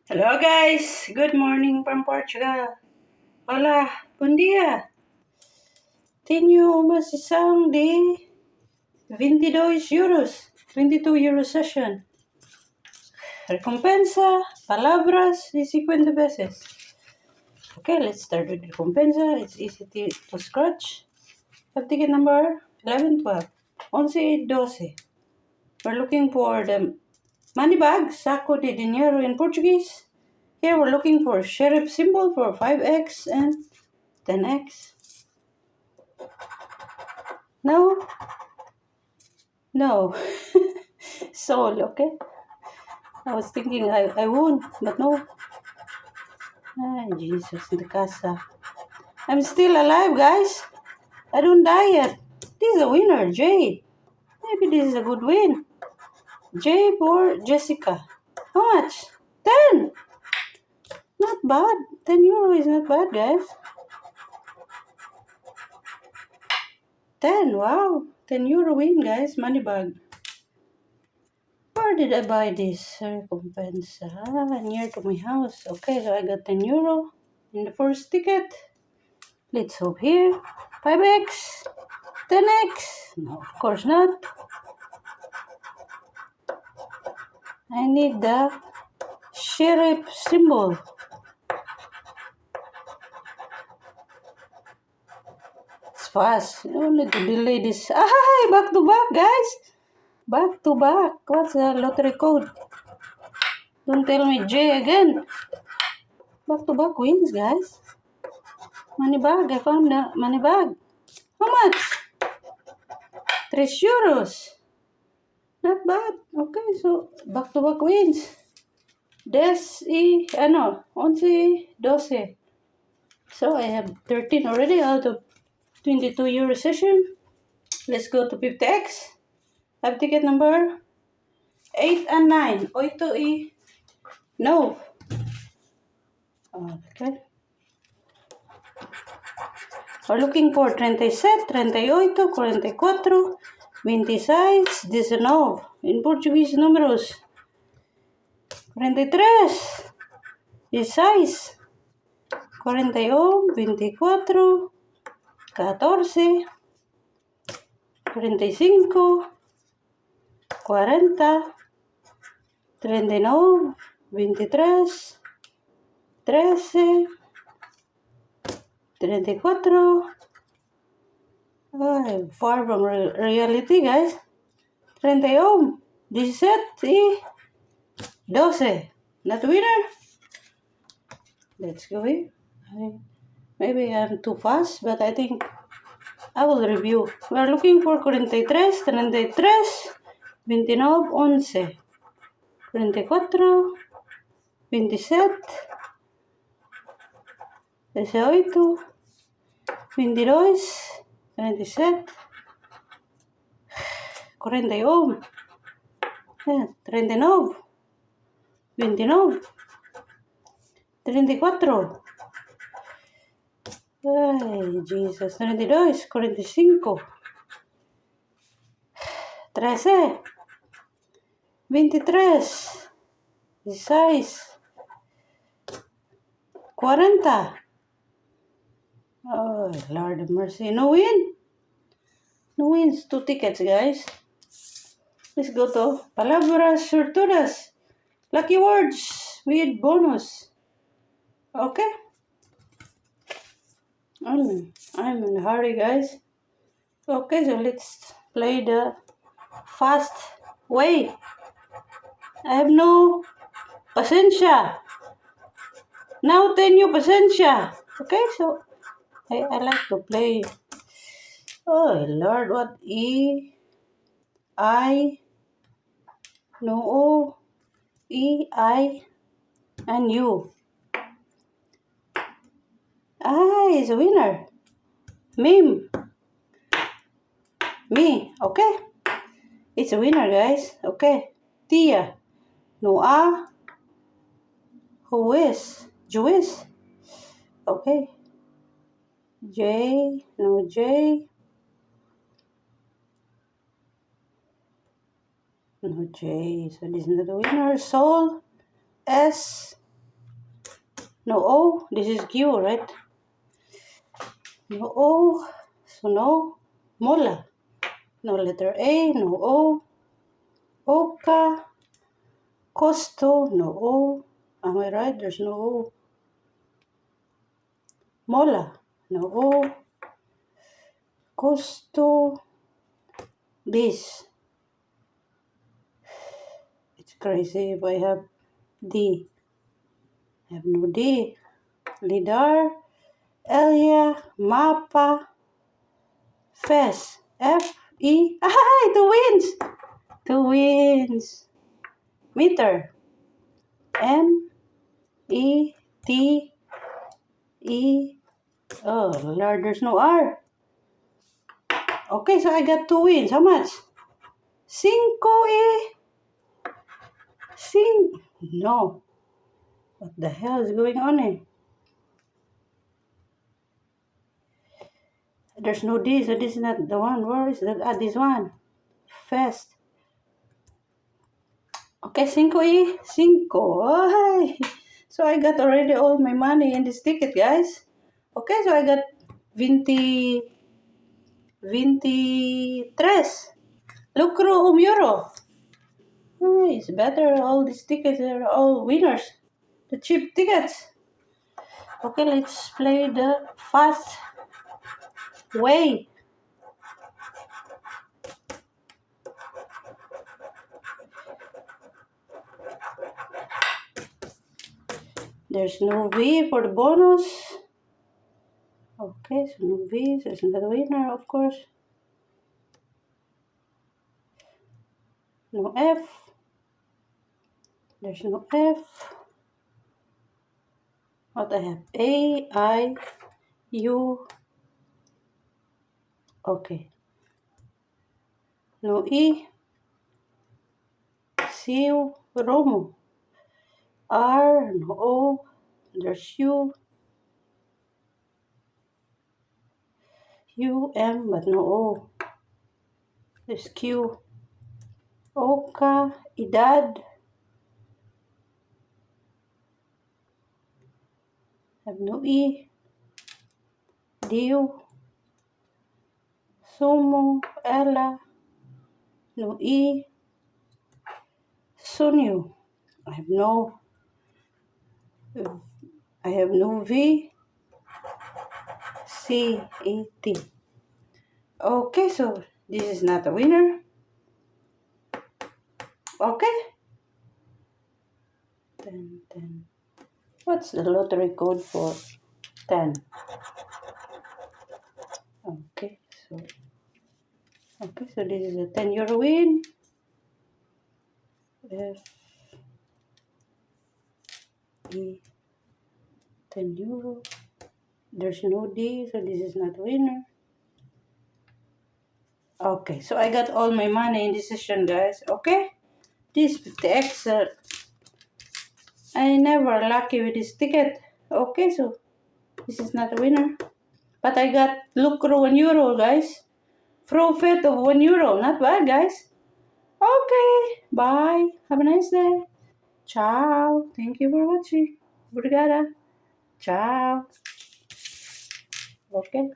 Hello guys, good morning from Portugal. Hola, bom dia. Tenho uma sessão de 22 euros, 22 euro session. Recompensa, palavras e 50 pesos. Okay, let's start with recompensa. It's easy to scratch. Have ticket number 11, 12, 11, 12. We're looking for the money bag, saco de dinheiro in Portuguese. Here we're looking for sheriff symbol for 5x and 10x. No. Soul, okay? I was thinking I won, but no. Ay, Jesus, the casa. I'm still alive, guys. I don't die yet. This is a winner, Jade. Maybe this is a good win. Jade or Jessica. How much? 10. Not bad. 10 euro is not bad, guys. 10, wow. 10 euro win, guys. Money bag. Where did I buy this recompensa? Near to my house. Okay, so I got 10 euro in the first ticket. Let's hope here. 5x? 10x? No, of course not. I need the sheriff symbol. It's fast. You don't need to delay this. Ah, back to back, guys. Back to back. What's the lottery code? Don't tell me J again. Back to back wins, guys. Money bag. I found the money bag. How much? 3 euros. Not bad. Okay, so back to back wins. 11, 12. So I have 13 already out of 22 euro session. Let's go to 50x. Have ticket number 8 and 9. 8 y 9. Okay. We're looking for 37, 38, 44, 26, 19. In Portuguese números. 43, 16, 41, 24, 14, 35, 40, 39, 23, 13, 34. Far from reality, guys. 31, 17 y 12. Not winner. Let's go here. Maybe I'm too fast, but I think I will review. We are looking for 43, 33, 29, 11, 34, 27, 18, 22, 37, 41, 39, 29, 34. Ay, Jesus, 32, 45, 13, 23, 16, 40. Oh, Lord of mercy. No win. No wins. 2 tickets, guys. Let's go to Palabras Sorturas. Lucky words with bonus. Okay. I'm in a hurry, guys. Okay, so let's play the fast way. I have no pasensya. Now tenyo pasensya. Okay, so I like to play. Oh Lord, what E, I, no O, E, I, and U. He's a winner. Me. Okay. It's a winner, guys. Okay. Tia. No A. Who is? Jewish. Okay. J. No J. No J. So this is not the winner. Soul. S. No O. This is Q, right? No O. So no. Mola. No letter A. No O. Oka. Costo. No O. Am I right? There's no O. Mola. No O. Costo. This. It's crazy if I have D. I have no D. Lidar. Elia. Mapa. Fes. F-E. Ay, two wins! Two wins. Meter. M-E-T-E. Oh, Lord, there's no R. Okay, so I got two wins. How much? Cinco No. What the hell is going on here? There's no D, so this is not the one. Where is that? Ah, this one. Fast. Okay, cinco. Oh, so I got already all my money in this ticket, guys. Okay, so I got 20, 23. Lucro euro. Oh, it's better. All these tickets are all winners. The cheap tickets. Okay, let's play the fast way. There's no V for the bonus. Okay, so no V, so it's not a winner, of course. No F. There's no F. What I have? A, I, U. Okay. No E. C, Romo. R, no O. There's U. U, M, but no O. There's Q. Oka, Idad. Have no E. Dio. Sumo, Ella. No E. Sunyu. I have no V. C, E, T. Okay, so this is not a winner. Okay. 10, 10. What's the lottery code for 10? Okay, so this is a 10 euro win. F E 10 euro. There's no D, so this is not a winner. Okay, so I got all my money in this session, guys. Okay, this 50x. I never lucky with this ticket. Okay, so this is not a winner. But I got lucro 1 euro, guys. Profit of 1 euro. Not bad, guys. Okay, bye. Have a nice day. Ciao. Thank you for watching. Obrigada. Ciao. Okay.